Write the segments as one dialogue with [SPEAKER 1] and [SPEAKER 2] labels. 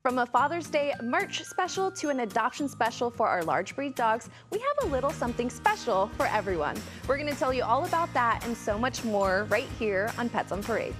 [SPEAKER 1] From a Father's Day merch special to an adoption special for our large breed dogs, we have a little something special for everyone. We're going to tell you all about that and so much more right here on Pets on Parade.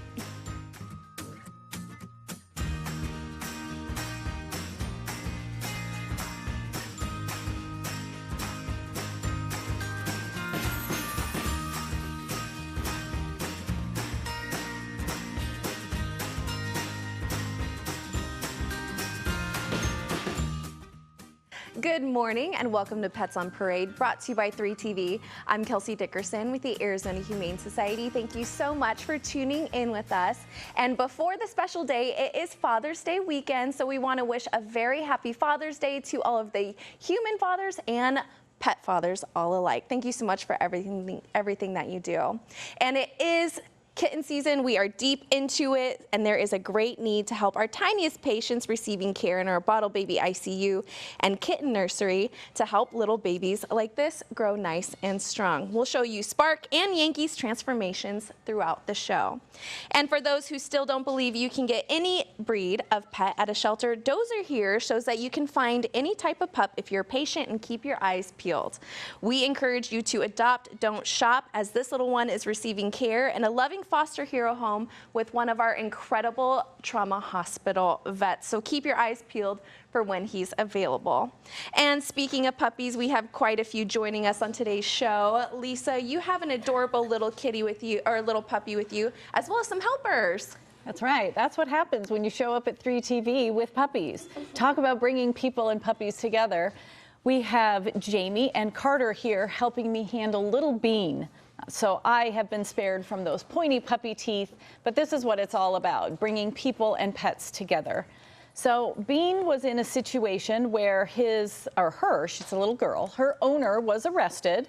[SPEAKER 1] Good morning and welcome to Pets on Parade, brought to you by 3TV. I'm Kelsey Dickerson with the Arizona Humane Society. Thank you so much for tuning in with us. And before the special day, it is Father's Day weekend, so we want to wish a very happy Father's Day to all of the human fathers and pet fathers all alike. Thank you so much for everything that you do. And it is kitten season. We are deep into it, and there is a great need to help our tiniest patients receiving care in our bottle baby ICU and kitten nursery to help little babies like this grow nice and strong. We'll show you Spark and Yankee's transformations throughout the show. And for those who still don't believe you can get any breed of pet at a shelter, Dozer here shows that you can find any type of pup if you're patient and keep your eyes peeled. We encourage you to adopt, don't shop, as this little one is receiving care in a loving foster hero home with one of our incredible trauma hospital vets. So keep your eyes peeled for when he's available. And speaking of puppies, we have quite a few joining us on today's show. Lisa, you have an adorable little kitty with you, or little puppy with you, as well as some helpers.
[SPEAKER 2] That's right. That's what happens when you show up at 3TV with puppies. Talk about bringing people and puppies together. We have Jamie and Carter here helping me handle little Bean. So I have been spared from those pointy puppy teeth, but this is what it's all about, bringing people and pets together. So Bean was in a situation where she's a little girl, her owner was arrested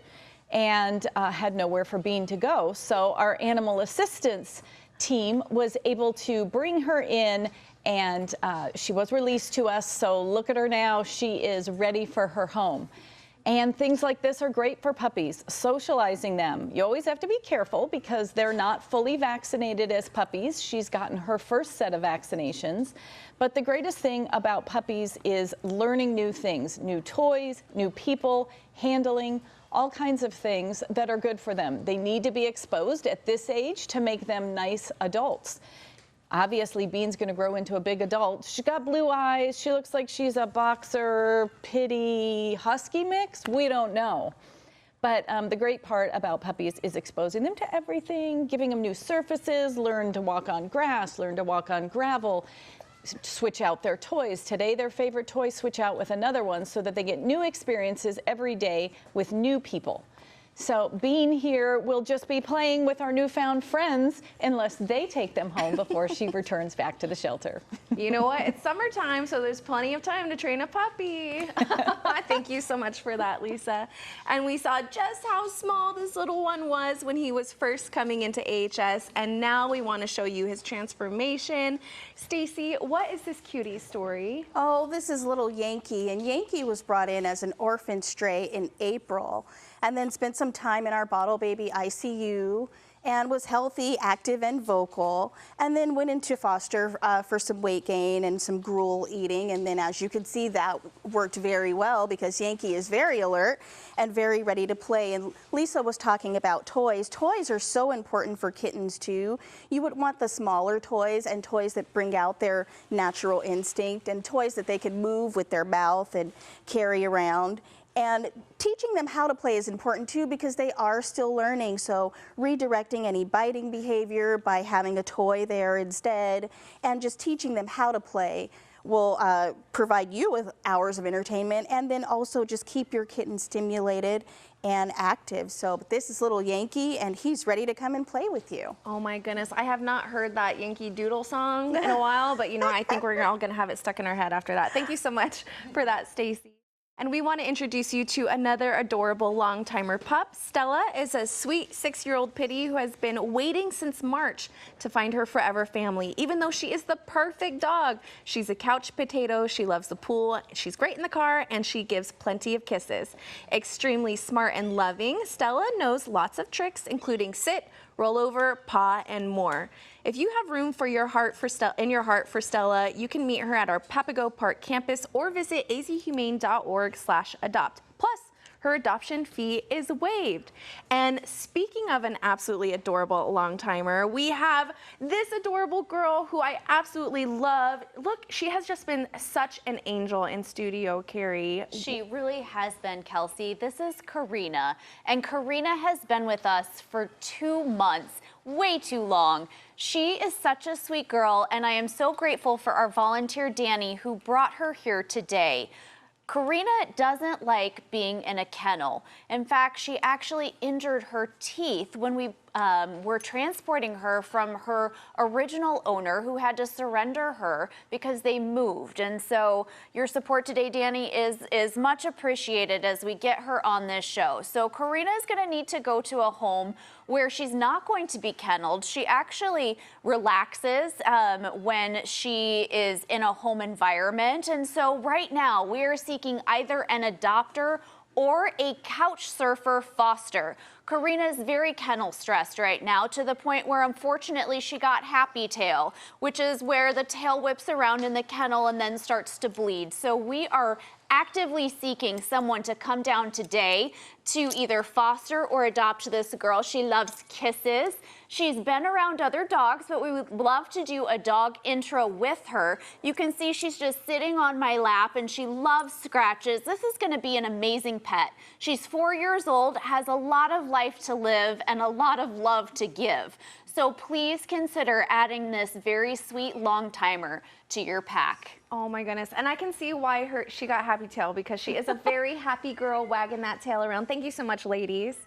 [SPEAKER 2] and had nowhere for Bean to go. So our animal assistance team was able to bring her in, and she was released to us. So look at her now, she is ready for her home. And things like this are great for puppies, socializing them. You always have to be careful because they're not fully vaccinated as puppies. She's gotten her first set of vaccinations. But the greatest thing about puppies is learning new things, new toys, new people, handling, all kinds of things that are good for them. They need to be exposed at this age to make them nice adults. Obviously, Bean's going to grow into a big adult. She's got blue eyes. She looks like she's a boxer, pitty, husky mix. We don't know. But the great part about puppies is exposing them to everything, giving them new surfaces, learn to walk on grass, learn to walk on gravel, switch out their toys. Today, their favorite toy, switch out with another one so that they get new experiences every day with new people. So Bean here will just be playing with our newfound friends unless they take them home before she returns back to the shelter.
[SPEAKER 1] You know what? It's summertime, so there's plenty of time to train a puppy. Thank you so much for that, Lisa. And we saw just how small this little one was when he was first coming into AHS, and now we want to show you his transformation. Stacy, what is this cutie story?
[SPEAKER 3] Oh, this is little Yankee, and Yankee was brought in as an orphan stray in April, and then spent some time in our bottle baby ICU and was healthy, active, and vocal, and then went into foster for some weight gain and some gruel eating. And then, as you can see, that worked very well because Yankee is very alert and very ready to play. And Lisa was talking about toys. Toys are so important for kittens too. You would want the smaller toys and toys that bring out their natural instinct and toys that they can move with their mouth and carry around. And teaching them how to play is important too because they are still learning. So redirecting any biting behavior by having a toy there instead and just teaching them how to play will provide you with hours of entertainment and then also just keep your kitten stimulated and active. So this is little Yankee and he's ready to come and play with you.
[SPEAKER 1] Oh my goodness, I have not heard that Yankee Doodle song in a while, but you know, I think we're all gonna have it stuck in our head after that. Thank you so much for that, Stacy. And we want to introduce you to another adorable long-timer pup. Stella is a sweet 6-year-old pitty who has been waiting since March to find her forever family. Even though she is the perfect dog, she's a couch potato, she loves the pool, she's great in the car, and she gives plenty of kisses. Extremely smart and loving, Stella knows lots of tricks, including sit, roll over, paw, and more. If you have room for your heart for in your heart for Stella, you can meet her at our Papago Park campus or visit azhumane.org/adopt. Plus, her adoption fee is waived. And speaking of an absolutely adorable long-timer, we have this adorable girl who I absolutely love. Look, she has just been such an angel in studio, Carrie.
[SPEAKER 4] She really has been, Kelsey. This is Karina, and Karina has been with us for 2 months, way too long. She is such a sweet girl, and I am so grateful for our volunteer, Danny, who brought her here today. Karina doesn't like being in a kennel. In fact, she actually injured her teeth when we were transporting her from her original owner, who had to surrender her because they moved. And so your support today, Danny, is much appreciated as we get her on this show. So Karina is going to need to go to a home where she's not going to be kenneled. She actually relaxes when she is in a home environment. And so right now we are seeking either an adopter or a couch surfer foster. Karina is very kennel stressed right now, to the point where unfortunately she got happy tail, which is where the tail whips around in the kennel and then starts to bleed. So we are actively seeking someone to come down today to either foster or adopt this girl. She loves kisses. She's been around other dogs, but we would love to do a dog intro with her. You can see she's just sitting on my lap and she loves scratches. This is going to be an amazing pet. She's 4 years old, has a lot of life to live and a lot of love to give. So please consider adding this very sweet long timer to your pack.
[SPEAKER 1] Oh my goodness, and I can see why she got happy tail, because she is a very happy girl wagging that tail around. Thank you so much, ladies.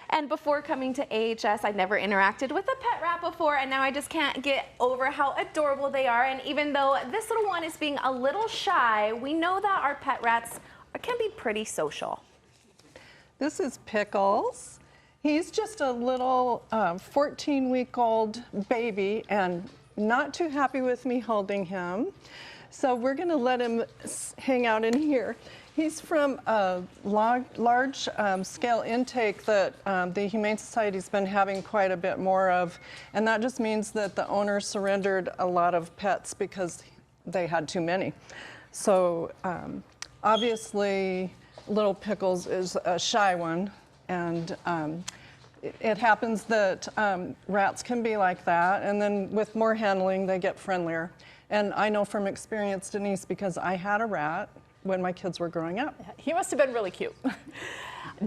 [SPEAKER 1] And before coming to AHS, I'd never interacted with a pet rat before, and now I just can't get over how adorable they are. And even though this little one is being a little shy, we know that our pet rats can be pretty social.
[SPEAKER 5] This is Pickles. He's just a little 14-week-old baby and not too happy with me holding him. So we're going to let him hang out in here. He's from a large scale intake that the Humane Society's been having quite a bit more of, and that just means that the owner surrendered a lot of pets because they had too many. So obviously little Pickles is a shy one, and it happens that rats can be like that, and then with more handling they get friendlier. And I know from experience, Denise, because I had a rat when my kids were growing up.
[SPEAKER 6] He must have been really cute.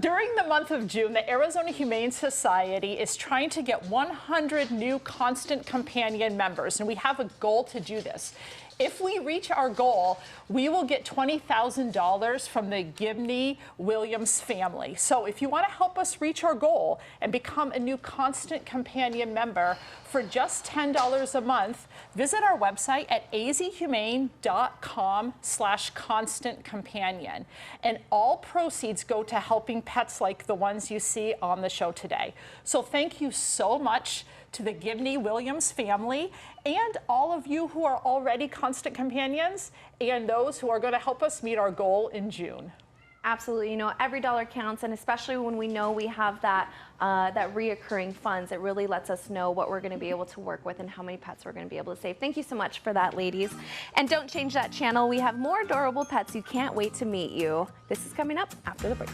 [SPEAKER 6] During the month of June, the Arizona Humane Society is trying to get 100 new constant companion members, and we have a goal to do this. If we reach our goal, we will get $20,000 from the Gibney Williams family. So if you want to help us reach our goal and become a new constant companion member for just $10 a month, visit our website at azhumane.com/constantcompanion. And all proceeds go to helping pets like the ones you see on the show today. So thank you so much to the Gibney Williams family and all of you who are already constant companions and those who are going to help us meet our goal in June.
[SPEAKER 1] Absolutely, you know, every dollar counts, and especially when we know we have that reoccurring funds, it really lets us know what we're going to be able to work with and how many pets we're going to be able to save. Thank you so much for that, ladies. And don't change that channel. We have more adorable pets who can't wait to meet you. This is coming up after the break.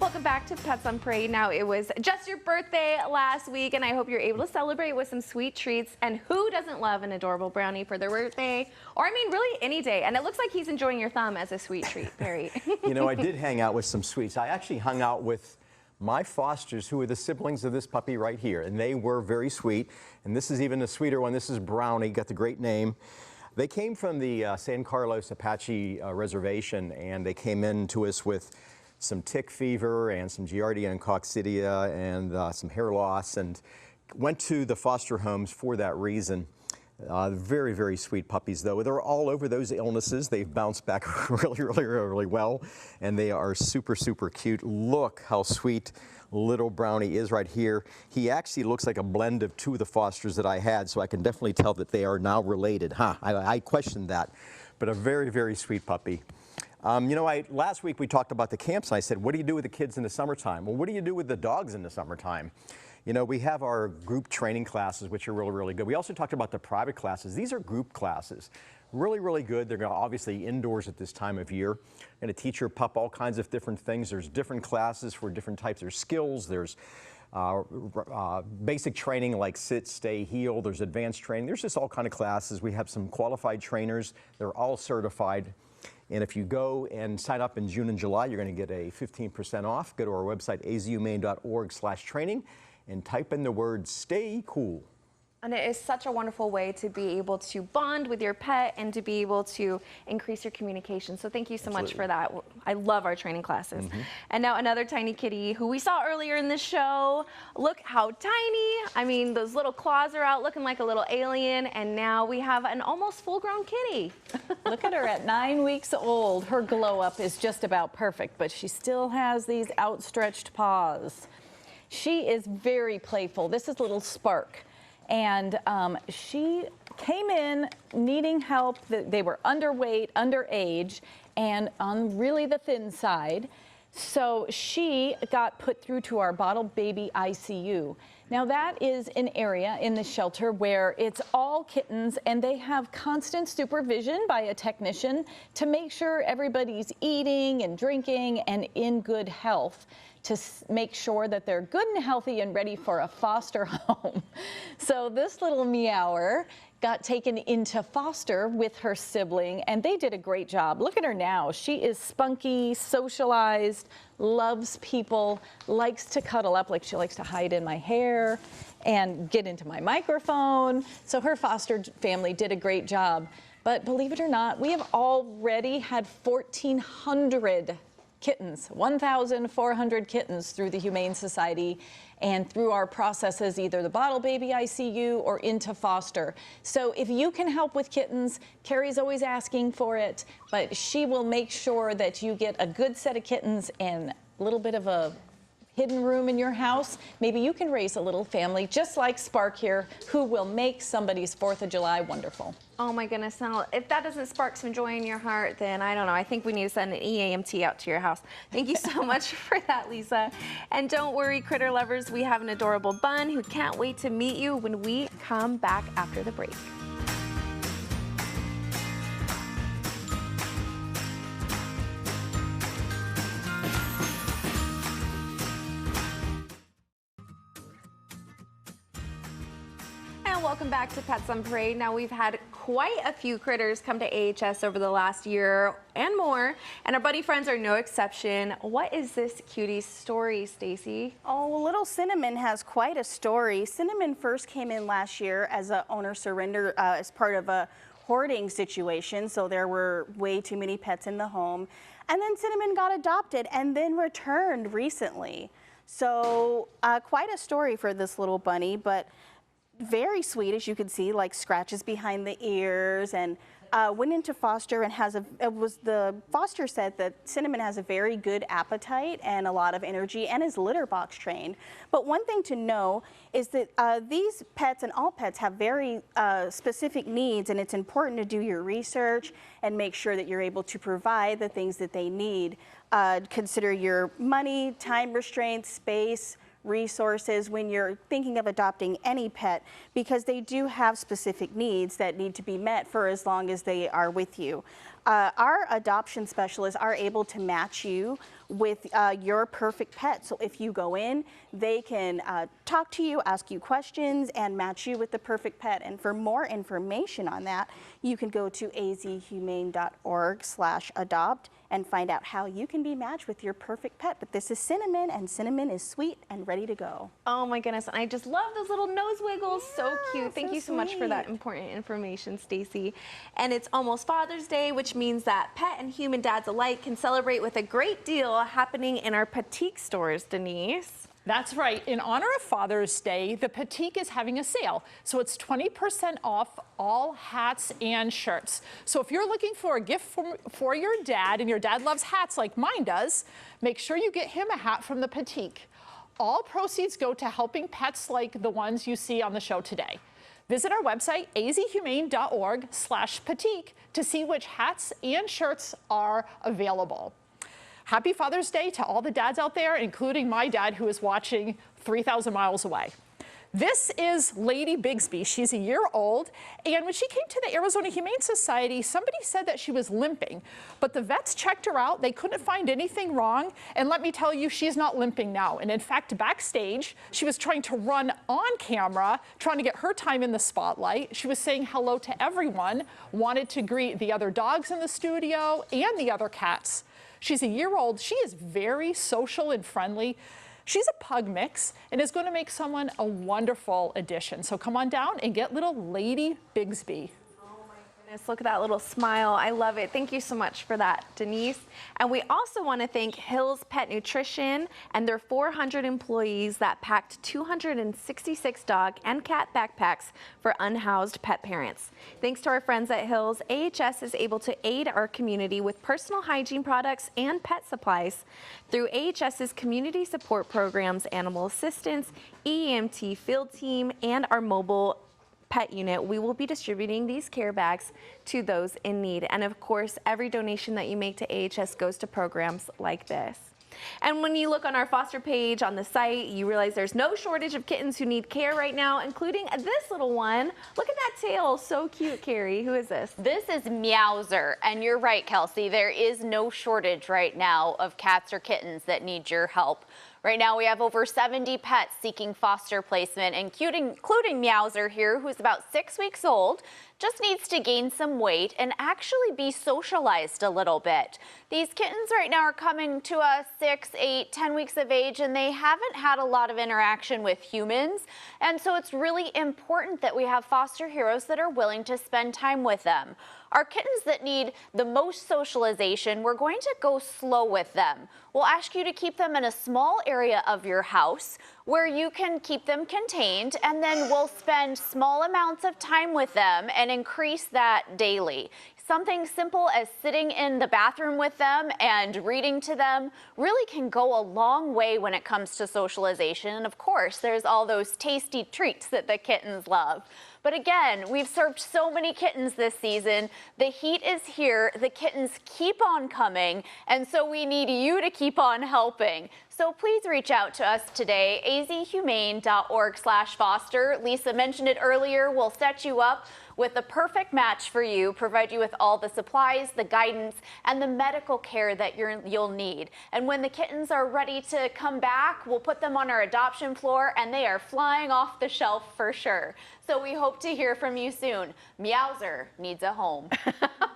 [SPEAKER 1] Welcome back to Pets on Parade. Now, it was just your birthday last week, and I hope you're able to celebrate with some sweet treats. And who doesn't love an adorable brownie for their birthday? Or, I mean, really any day. And it looks like he's enjoying your thumb as a sweet treat, Perry.
[SPEAKER 7] You know, I did hang out with some sweets. I actually hung out with my fosters, who are the siblings of this puppy right here, and they were very sweet. And this is even a sweeter one. This is Brownie, got the great name. They came from the San Carlos Apache Reservation, and they came in to us with some tick fever and some Giardia and coccidia and some hair loss, and went to the foster homes for that reason. Very, very sweet puppies, though. They're all over those illnesses. They've bounced back really well, and they are super, super cute. Look how sweet little Brownie is right here. He actually looks like a blend of two of the Fosters that I had, so I can definitely tell that they are now related. I questioned that, but a very, very sweet puppy. You know, last week we talked about the camps, and I said, what do you do with the kids in the summertime? Well, what do you do with the dogs in the summertime? You know, we have our group training classes, which are really, really good. We also talked about the private classes. These are group classes. Really, really good. They're obviously indoors at this time of year. Going to teach your pup all kinds of different things. There's different classes for different types of skills. There's basic training like sit, stay, heel. There's advanced training. There's just all kinds of classes. We have some qualified trainers. They're all certified. And if you go and sign up in June and July, you're going to get a 15% off. Go to our website, azhumane.org/training. and type in the word stay cool.
[SPEAKER 1] And it is such a wonderful way to be able to bond with your pet and to be able to increase your communication. So thank you so much for that. I love our training classes. And now another tiny kitty who we saw earlier in the show. Look how tiny. I mean, those little claws are out looking like a little alien. And now we have an almost full-grown kitty.
[SPEAKER 2] Look at her at 9 weeks old. Her glow up is just about perfect, but she still has these outstretched paws. She is very playful. This is little Spark. And she came in needing help. They were underweight, underage, and on really the thin side. So she got put through to our bottle baby ICU. Now that is an area in the shelter where it's all kittens and they have constant supervision by a technician to make sure everybody's eating and drinking and in good health, to make sure that they're good and healthy and ready for a foster home. So this little meower got taken into foster with her sibling, and they did a great job. Look at her now. She is spunky, socialized, loves people, likes to cuddle up, like she likes to hide in my hair and get into my microphone. So her foster family did a great job. But believe it or not, we have already had 1,400 kittens, 1,400 kittens through the Humane Society and through our processes, either the bottle baby ICU or into foster. So if you can help with kittens, Carrie's always asking for it, but she will make sure that you get a good set of kittens and a little bit of a hidden room in your house. Maybe you can raise a little family just like Spark here, who will make somebody's 4th of July wonderful.
[SPEAKER 1] Oh my goodness, now if that doesn't spark some joy in your heart, then I don't know. I think we need to send an EAMT out to your house. Thank you so much for that, Lisa. And don't worry, critter lovers, we have an adorable bun who can't wait to meet you when we come back after the break. Welcome back to Pets on Parade. Now we've had quite a few critters come to AHS over the last year and more, and our buddy friends are no exception. What is this cutie's story, Stacy?
[SPEAKER 3] Oh, well, little Cinnamon has quite a story. Cinnamon first came in last year as an owner surrender as part of a hoarding situation, so there were way too many pets in the home. And then Cinnamon got adopted and then returned recently. So quite a story for this little bunny, but very sweet, as you can see, like scratches behind the ears, and went into foster and the foster said that Cinnamon has a very good appetite and a lot of energy and is litter box trained. But one thing to know is that these pets and all pets have very specific needs, and it's important to do your research and make sure that you're able to provide the things that they need. Consider your money, time restraints, space, resources when you're thinking of adopting any pet, because they do have specific needs that need to be met for as long as they are with you. Our adoption specialists are able to match you with your perfect pet. So if you go in, they can talk to you, ask you questions, and match you with the perfect pet. And for more information on that, you can go to azhumane.org/adopt and find out how you can be matched with your perfect pet. But this is Cinnamon, and Cinnamon is sweet and ready to go.
[SPEAKER 1] Oh my goodness, and I just love those little nose wiggles.
[SPEAKER 3] Yeah,
[SPEAKER 1] so cute. Thank you so much for that
[SPEAKER 3] sweet.
[SPEAKER 1] important information, Stacy. And it's almost Father's Day, which means that pet and human dads alike can celebrate with a great deal happening in our Petite stores, Denise.
[SPEAKER 6] That's right. In honor of Father's Day, the Petite is having a sale. So it's 20% off all hats and shirts. So if you're looking for a gift for your dad, and your dad loves hats like mine does, make sure you get him a hat from the Petite. All proceeds go to helping pets like the ones you see on the show today. Visit our website, azhumane.org/petite, to see which hats and shirts are available. Happy Father's Day to all the dads out there, including my dad, who is watching 3,000 miles away. This is Lady Bigsby. She's a year old, and when she came to the Arizona Humane Society, somebody said that she was limping, but the vets checked her out. They couldn't find anything wrong, and let me tell you, she's not limping now. And in fact, backstage, she was trying to run on camera, trying to get her time in the spotlight. She was saying hello to everyone, wanted to greet the other dogs in the studio and the other cats. She's a year old. She is very social and friendly. She's a pug mix and is going to make someone a wonderful addition. So come on down and get little Lady Bigsby.
[SPEAKER 1] Look at that little smile. I love it. Thank you so much for that, Denise. And we also want to thank Hills Pet Nutrition and their 400 employees that packed 266 dog and cat backpacks for unhoused pet parents. Thanks to our friends at Hills, AHS is able to aid our community with personal hygiene products and pet supplies. Through AHS's community support programs, animal assistance, EMT field team, and our mobile pet unit, we will be distributing these care bags to those in need. And of course, every donation that you make to AHS goes to programs like this. And when you look on our foster page on the site, you realize there's no shortage of kittens who need care right now, including this little one. Look at that tail, so cute, Carrie. Who is this?
[SPEAKER 4] This is Meowser, and you're right, Kelsey. There is no shortage right now of cats or kittens that need your help. Right now, we have over 70 pets seeking foster placement, including Meowser here, who's about 6 weeks old, just needs to gain some weight and actually be socialized a little bit. These kittens right now are coming to us 6, 8, 10 weeks of age, and they haven't had a lot of interaction with humans. And so it's really important that we have foster heroes that are willing to spend time with them. Our kittens that need the most socialization, we're going to go slow with them. We'll ask you to keep them in a small area of your house where you can keep them contained, and then we'll spend small amounts of time with them and increase that daily. Something simple as sitting in the bathroom with them and reading to them really can go a long way when it comes to socialization. And of course, there's all those tasty treats that the kittens love. But again, we've served so many kittens this season. The heat is here. The kittens keep on coming. And so we need you to keep on helping. So please reach out to us today, azhumane.org/foster. Lisa mentioned it earlier. We'll set you up with the perfect match for you, provide you with all the supplies, the guidance, and the medical care that you'll need. And when the kittens are ready to come back, we'll put them on our adoption floor, and they are flying off the shelf for sure. So we hope to hear from you soon. Meowser needs a home.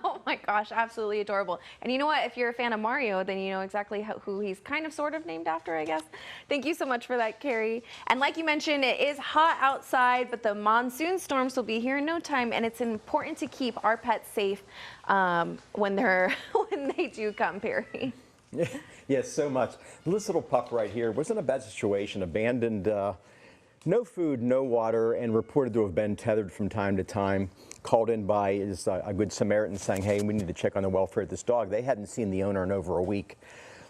[SPEAKER 1] Oh my gosh, absolutely adorable. And you know what? If you're a fan of Mario, then you know exactly who he's kind of sort of named after, I guess. Thank you so much for that, Carrie. And like you mentioned, it is hot outside, but the monsoon storms will be here in no time, and it's important to keep our pets safe when they do come, Perry.
[SPEAKER 7] Yes, so much. This little pup right here was in a bad situation, abandoned, no food, no water, and reported to have been tethered from time to time. Called in by a good Samaritan saying, hey, we need to check on the welfare of this dog. They hadn't seen the owner in over a week.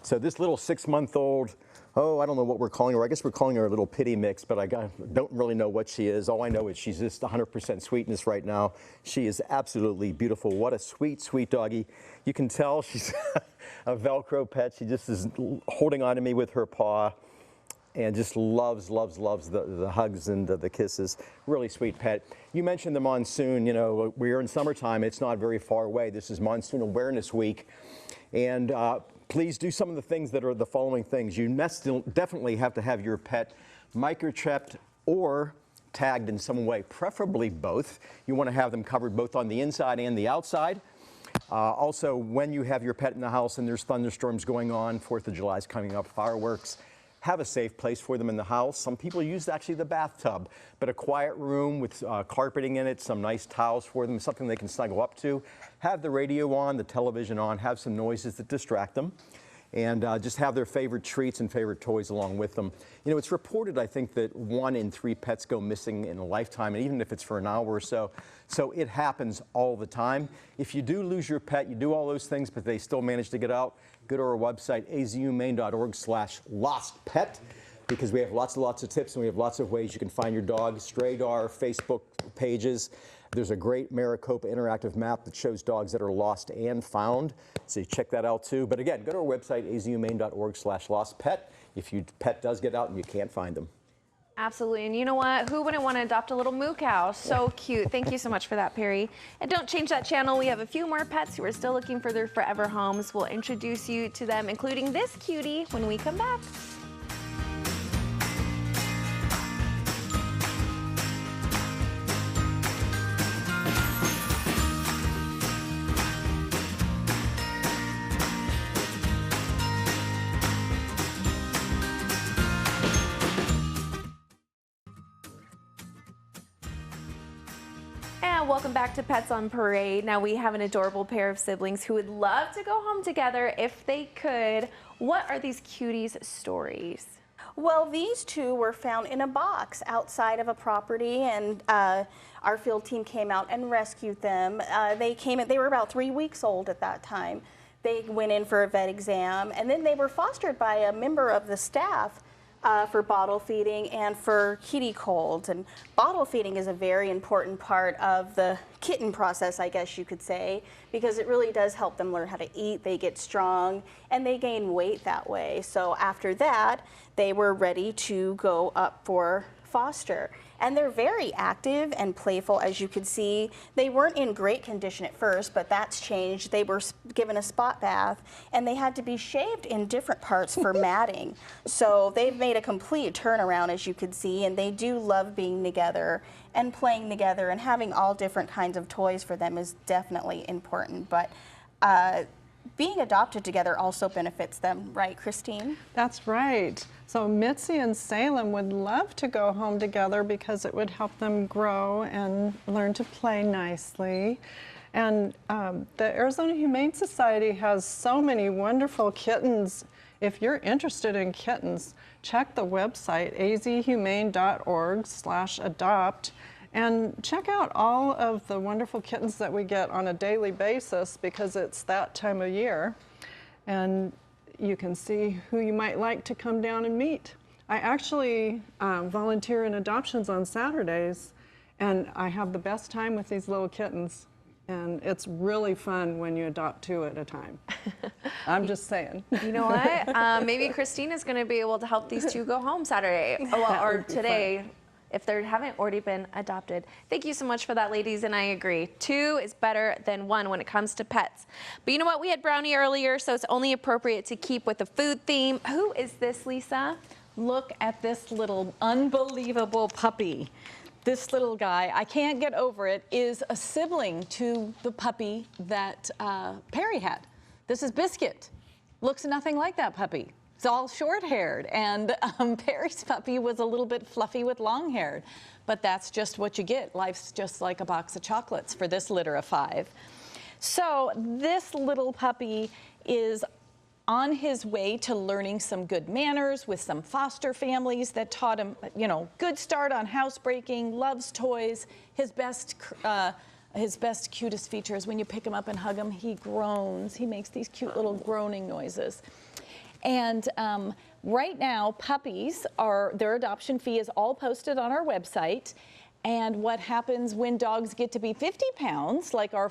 [SPEAKER 7] So this little 6-month-old, I don't know what we're calling her. I guess we're calling her a little pity mix, but I don't really know what she is. All I know is she's just 100% sweetness right now. She is absolutely beautiful. What a sweet, sweet doggy. You can tell she's a Velcro pet. She just is holding on to me with her paw and just loves the hugs and the kisses. Really sweet pet. You mentioned the monsoon. You know, we're in summertime. It's not very far away. This is Monsoon Awareness Week. And please do some of the things that are the following things. You definitely have to have your pet microchipped or tagged in some way, preferably both. You want to have them covered both on the inside and the outside. Also, when you have your pet in the house and there's thunderstorms going on, 4th of July is coming up, fireworks, have a safe place for them in the house. Some people use actually the bathtub, but a quiet room with carpeting in it, some nice towels for them, something they can snuggle up to. Have the radio on, the television on, have some noises that distract them. and just have their favorite treats and favorite toys along with them. You know, it's reported, I think, that 1 in 3 pets go missing in a lifetime, and even if it's for an hour or so. So it happens all the time. If you do lose your pet, you do all those things, but they still manage to get out, go to our website, azhumane.org/lostpet, because we have lots and lots of tips, and we have lots of ways you can find your dog. Straydar, Facebook pages. There's a great Maricopa interactive map that shows dogs that are lost and found. So you check that out too. But again, go to our website, azhumane.org/lostpet, if your pet does get out and you can't find them.
[SPEAKER 1] Absolutely, and you know what? Who wouldn't want to adopt a little moo cow? So cute. Thank you so much for that, Perry. And don't change that channel. We have a few more pets who are still looking for their forever homes. We'll introduce you to them, including this cutie, when we come back. Welcome back to Pets on Parade. Now we have an adorable pair of siblings who would love to go home together if they could. What are these cuties' stories?
[SPEAKER 3] Well, these two were found in a box outside of a property, and our field team came out and rescued them. They were about 3 weeks old at that time. They went in for a vet exam, and then they were fostered by a member of the staff for bottle feeding and for kitty colds. And bottle feeding is a very important part of the kitten process, I guess you could say, because it really does help them learn how to eat. They get strong and they gain weight that way. So after that, they were ready to go up for foster. And they're very active and playful, as you could see. They weren't in great condition at first, but that's changed. They were given a spot bath, and they had to be shaved in different parts for matting. So they've made a complete turnaround, as you could see, and they do love being together and playing together, and having all different kinds of toys for them is definitely important. But being adopted together also benefits them, right, Christine?
[SPEAKER 5] That's right. So Mitzi and Salem would love to go home together because it would help them grow and learn to play nicely. And the Arizona Humane Society has so many wonderful kittens. If you're interested in kittens, check the website azhumane.org/adopt and check out all of the wonderful kittens that we get on a daily basis, because it's that time of year. And you can see who you might like to come down and meet. I actually volunteer in adoptions on Saturdays, and I have the best time with these little kittens. And it's really fun when you adopt 2 at a time. I'm just saying.
[SPEAKER 1] You know what? Maybe Christina's going to be able to help these 2 go home Saturday, or today, if they haven't already been adopted. Thank you so much for that, ladies, and I agree. 2 is better than 1 when it comes to pets. But you know what? We had Brownie earlier, so it's only appropriate to keep with the food theme. Who is this, Lisa?
[SPEAKER 2] Look at this little unbelievable puppy. This little guy, I can't get over it, is a sibling to the puppy that Perry had. This is Biscuit. Looks nothing like that puppy. It's all short-haired, and Perry's puppy was a little bit fluffy with long-haired. But that's just what you get. Life's just like a box of chocolates for this litter of 5. So this little puppy is on his way to learning some good manners with some foster families that taught him, you know, good start on housebreaking, loves toys. His best, cutest feature is when you pick him up and hug him, he groans. He makes these cute little groaning noises. And right now, puppies their adoption fee is all posted on our website. And what happens when dogs get to be 50 pounds, like our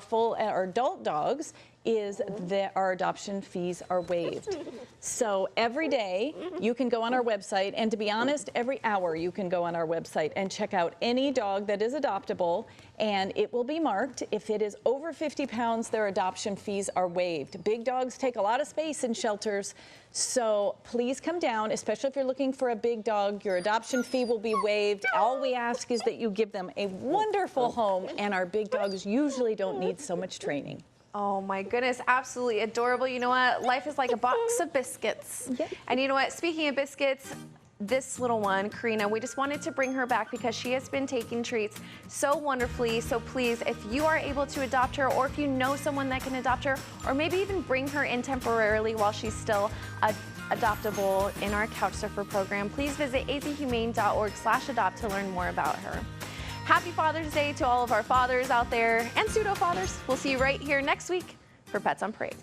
[SPEAKER 2] adult dogs, is that our adoption fees are waived. So every day you can go on our website, and to be honest, every hour you can go on our website and check out any dog that is adoptable, and it will be marked. If it is over 50 pounds, their adoption fees are waived. Big dogs take a lot of space in shelters, so please come down, especially if you're looking for a big dog. Your adoption fee will be waived. All we ask is that you give them a wonderful home, and our big dogs usually don't need so much training.
[SPEAKER 1] Oh my goodness, absolutely adorable. You know what? Life is like a box of biscuits. Yep. And you know what? Speaking of biscuits, this little one, Karina, we just wanted to bring her back because she has been taking treats so wonderfully. So please, if you are able to adopt her, or if you know someone that can adopt her, or maybe even bring her in temporarily while she's still adoptable in our Couch Surfer program, please visit azhumane.org/adopt to learn more about her. Happy Father's Day to all of our fathers out there and pseudo fathers. We'll see you right here next week for Pets on Parade.